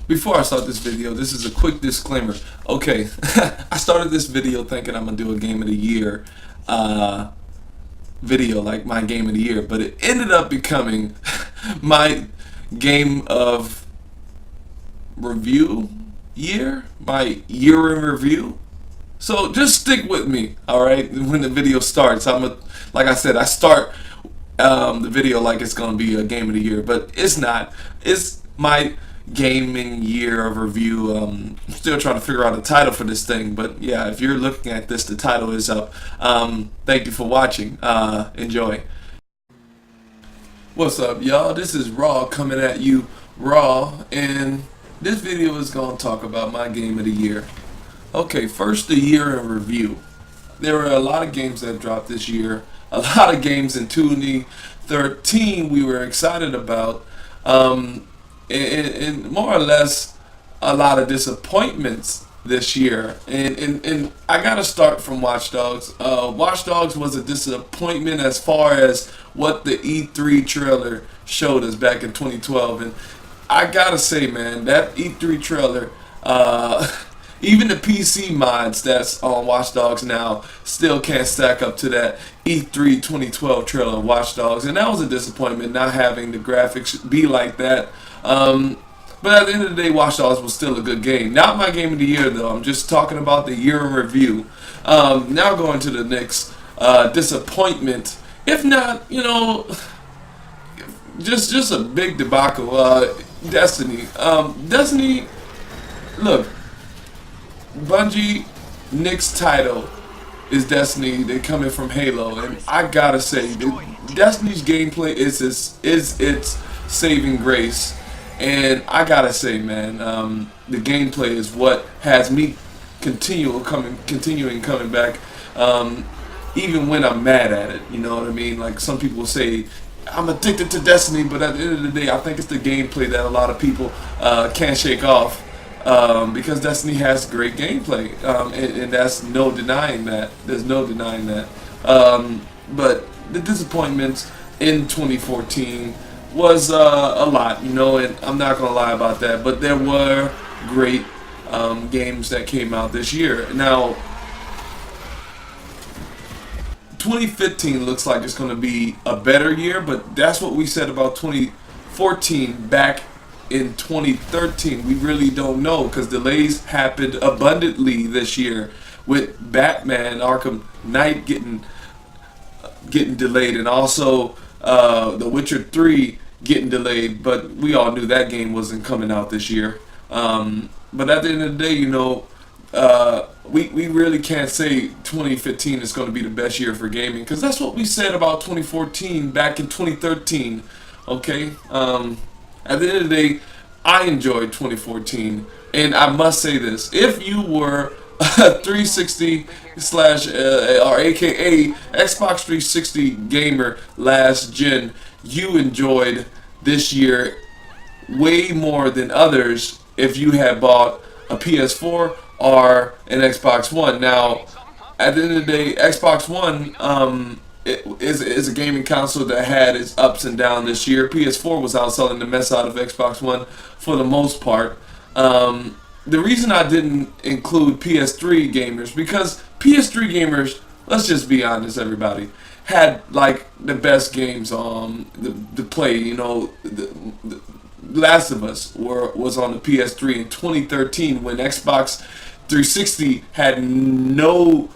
Before I start this video, this is a quick disclaimer. Okay, I started this video thinking I'm gonna do a game of the year video, like my game of the year, but it ended up becoming my game of review year, my year in review. So just stick with me, all right? When the video starts, like I said, I start the video like it's gonna be a game of the year, but it's not. It's my gaming year of review. Still trying to figure out a title for this thing, but yeah, if you're looking at this, the title is up. Thank you for watching. Enjoy. What's up, y'all? This is Raw coming at you raw, and this video is gonna talk about my game of the year. Okay, first the year in review. There were a lot of games that dropped this year. A lot of games in 2013 we were excited about. And more or less a lot of disappointments this year. And I gotta start from Watch Dogs. Watch Dogs was a disappointment as far as what the E3 trailer showed us back in 2012. And I gotta say, man, that E3 trailer, even the PC mods that's on Watch Dogs now still can't stack up to that E3 2012 trailer of Watch Dogs. And that was a disappointment, not having the graphics be like that. But at the end of the day, Watch Dogs was still a good game. Not my game of the year, though. I'm just talking about the year in review. Now going to the next disappointment. If not, you know, just a big debacle. Destiny. Destiny, look, Bungie, next title is Destiny. They're coming from Halo, and I gotta say, Destiny's gameplay is its saving grace. And I gotta say, man, the gameplay is what has me continuing coming back, even when I'm mad at it. You know what I mean? Like some people say, I'm addicted to Destiny, but at the end of the day, I think it's the gameplay that a lot of people can't shake off, because Destiny has great gameplay, and that's no denying that. There's no denying that. But the disappointments in 2014 was a lot, you know, and I'm not gonna lie about that. But there were great games that came out this year. Now, 2015 looks like it's gonna be a better year, but that's what we said about 2014 back in 2013. We really don't know because delays happened abundantly this year with Batman Arkham Knight getting delayed, and also The Witcher 3 getting delayed, but we all knew that game wasn't coming out this year. But at the end of the day, you know, we really can't say 2015 is going to be the best year for gaming, because that's what we said about 2014 back in 2013. Okay, at the end of the day, I enjoyed 2014, and I must say this: if you were a 360 slash or AKA Xbox 360 gamer last gen, you enjoyed this year way more than others if you had bought a PS4 or an Xbox One. Now, at the end of the day, Xbox One it is a gaming console that had its ups and downs this year. PS4 was outselling the mess out of Xbox One for the most part. The reason I didn't include PS3 gamers, because PS3 gamers, let's just be honest, everybody, had like the best games the play. You know, the Last of Us was on the PS3 in 2013 when Xbox 360 had no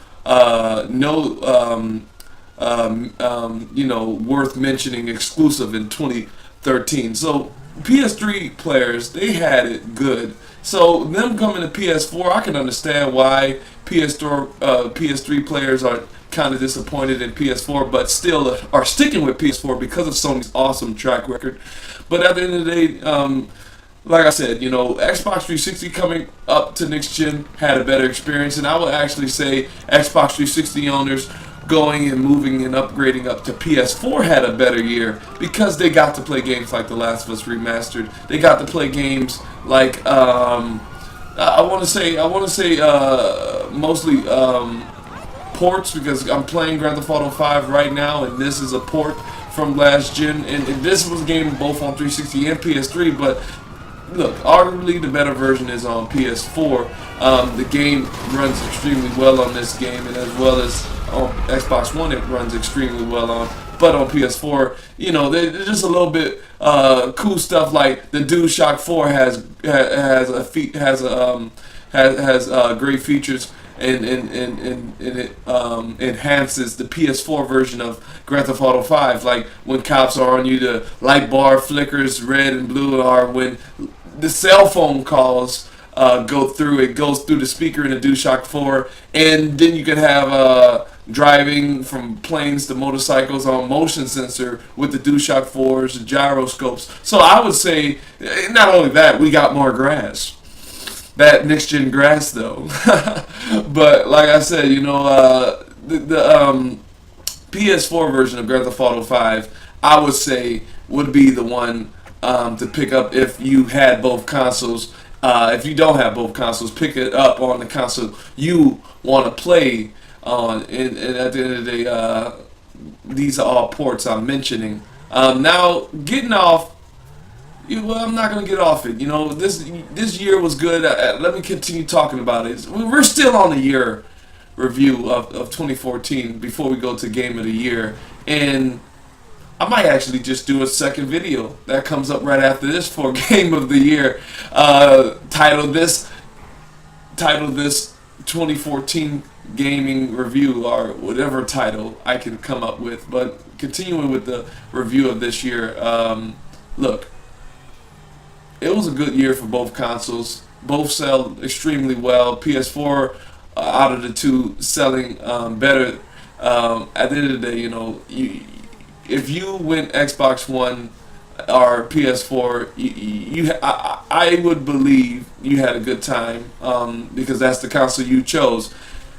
you know, worth mentioning exclusive in 2013. So PS3 players, they had it good. So them coming to PS4, I can understand why PS3 players are kind of disappointed in PS4, but still are sticking with PS4 because of Sony's awesome track record. But at the end of the day, like I said, you know, Xbox 360 coming up to next gen had a better experience, and I would actually say Xbox 360 owners going and moving and upgrading up to PS4 had a better year, because they got to play games like The Last of Us Remastered. They got to play games like I want to say mostly ports, because I'm playing Grand Theft Auto 5 right now, and this is a port from last gen, and this was a game both on 360 and PS3. But look, arguably the better version is on PS4. The game runs extremely well on this game, and as well as on Xbox One, it runs extremely well on. But on PS4, there's just a little bit cool stuff like the DualShock 4 has great features. And it enhances the PS4 version of Grand Theft Auto 5. Like when cops are on you, the light bar flickers red and blue, or when the cell phone calls go through. It goes through the speaker in the DualShock 4, and then you can have driving from planes to motorcycles on motion sensor with the DualShock 4s, the gyroscopes. So I would say, not only that, we got more grass. That next gen grass though. But like I said, the PS4 version of Grand Theft Auto 5, I would say would be the one to pick up if you had both consoles. If you don't have both consoles, pick it up on the console you want to play on. And at the end of the day, these are all ports I'm mentioning. Now, getting off. Well, I'm not gonna get off it. This year was good. Let me continue talking about it. We're still on the year review of 2014 before we go to Game of the Year, and I might actually just do a second video that comes up right after this for Game of the Year. Title this 2014 gaming review, or whatever title I can come up with. But continuing with the review of this year, look. It was a good year for both consoles. Both sell extremely well. PS4 out of the two selling better. At the end of the day, if you went Xbox One or PS4, I would believe you had a good time because that's the console you chose.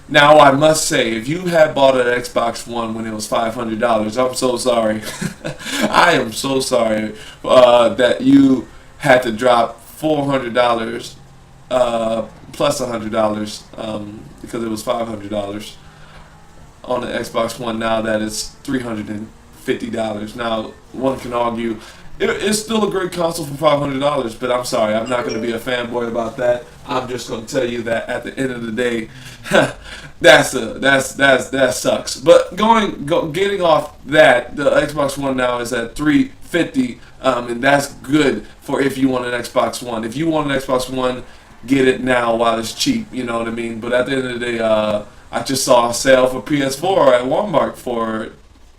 Now I must say, if you had bought an Xbox One when it was $500, I'm so sorry. I am so sorry that you had to drop $400 plus $100 because it was $500 on the Xbox One. Now that it's $350. Now one can argue it's still a great console for $500, but I'm sorry, I'm not going to be a fanboy about that. I'm just going to tell you that at the end of the day, that sucks. But getting off that, the Xbox One now is at $350, and that's good for if you want an Xbox One. If you want an Xbox One, get it now while it's cheap. You know what I mean? But at the end of the day, I just saw a sale for PS4 at Walmart for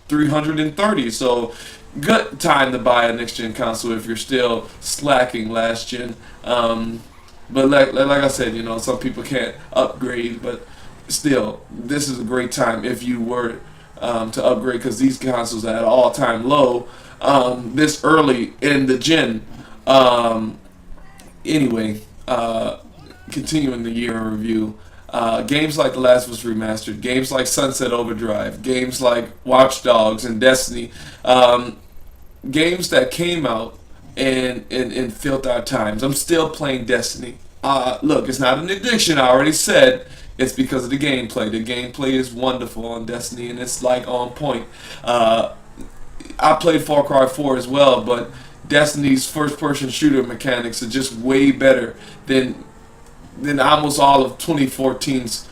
$330. So good time to buy a next gen console if you're still slacking last gen. But like I said, some people can't upgrade, but still, this is a great time if you were to upgrade, because these consoles are at an all-time low this early in the gen. Anyway, continuing the year in review. Games like The Last of Us Remastered, games like Sunset Overdrive, games like Watch Dogs and Destiny, games that came out and filled our times. I'm still playing Destiny. Look, it's not an addiction, I already said. It's because of the gameplay. The gameplay is wonderful on Destiny, and it's like on point. I played Far Cry 4 as well, but Destiny's first-person shooter mechanics are just way better than almost all of 2014's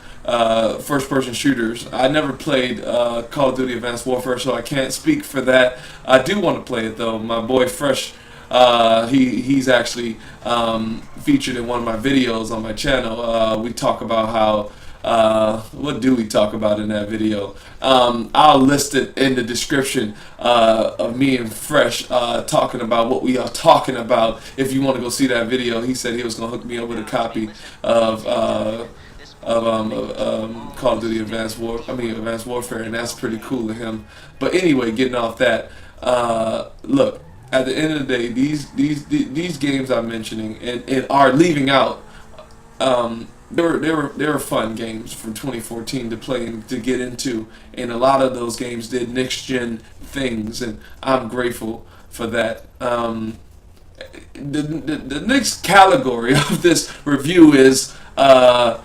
first-person shooters. I never played Call of Duty Advanced Warfare, so I can't speak for that. I do want to play it though. My boy Fresh, he's actually featured in one of my videos on my channel. We talk about how. What do we talk about in that video? I'll list it in the description of me and Fresh talking about what we are talking about. If you want to go see that video, he said he was going to hook me up with a copy of Call of Duty Advanced Warfare, and that's pretty cool of him. But anyway, getting off that, look, at the end of the day, these games I'm mentioning and are leaving out. They were fun games from 2014 to play and to get into, and a lot of those games did next gen things, and I'm grateful for that. The next category of this review is what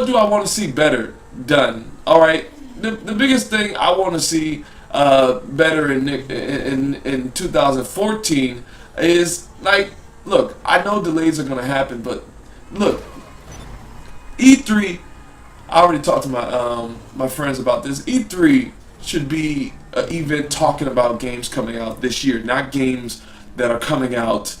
do I want to see better done? All right, the biggest thing I want to see better in 2014 is look, I know delays are gonna happen, but look, E3. I already talked to my friends about this. E3 should be an event talking about games coming out this year, not games that are coming out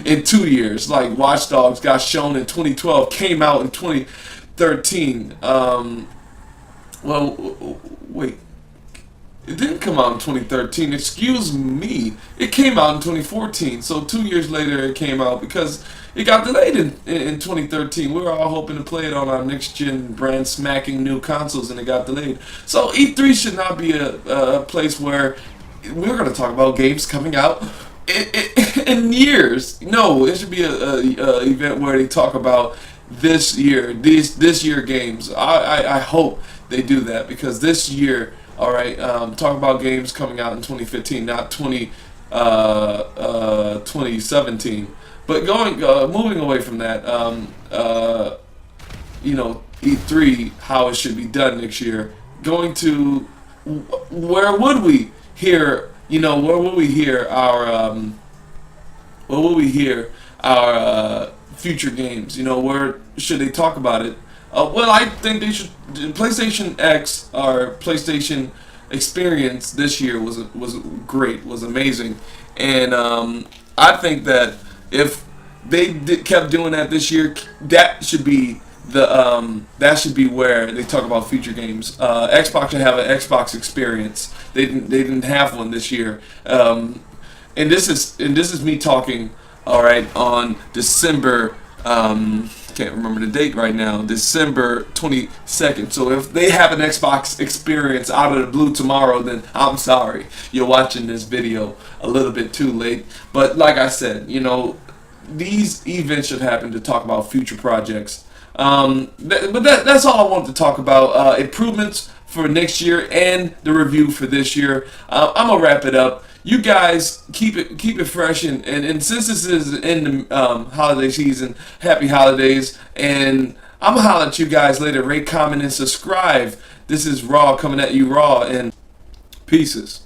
in 2 years. Like Watch Dogs got shown in 2012, came out in 2013. Wait, it didn't come out in 2013. Excuse me. It came out in 2014. So 2 years later, it came out because it got delayed in 2013. We were all hoping to play it on our next gen brand smacking new consoles, and it got delayed. So E3 should not be a place where we're going to talk about games coming out in years. No, it should be a event where they talk about this year games. I hope they do that, because this year, all right, talk about games coming out in 2015, not 2017. But moving away from that, E3, how it should be done next year. Going to where would we hear? Where would we hear our future games? Where should they talk about it? Well, I think they should. PlayStation X, or PlayStation Experience this year was great, was amazing, and I think that if they kept doing that this year, that should be that should be where they talk about future games. Xbox should have an Xbox Experience. They didn't have one this year, and this is me talking. All right, on December. Can't remember the date right now. December 22nd. So if they have an Xbox Experience out of the blue tomorrow, then I'm sorry. You're watching this video a little bit too late. But like I said, these events should happen to talk about future projects. That's all I wanted to talk about. Improvements for next year and the review for this year. I'm gonna wrap it up. You guys keep it fresh, and since this is in the holiday season, happy holidays, and I'm gonna holler at you guys later. Rate, comment, and subscribe. This is Raw, coming at you raw, and pieces.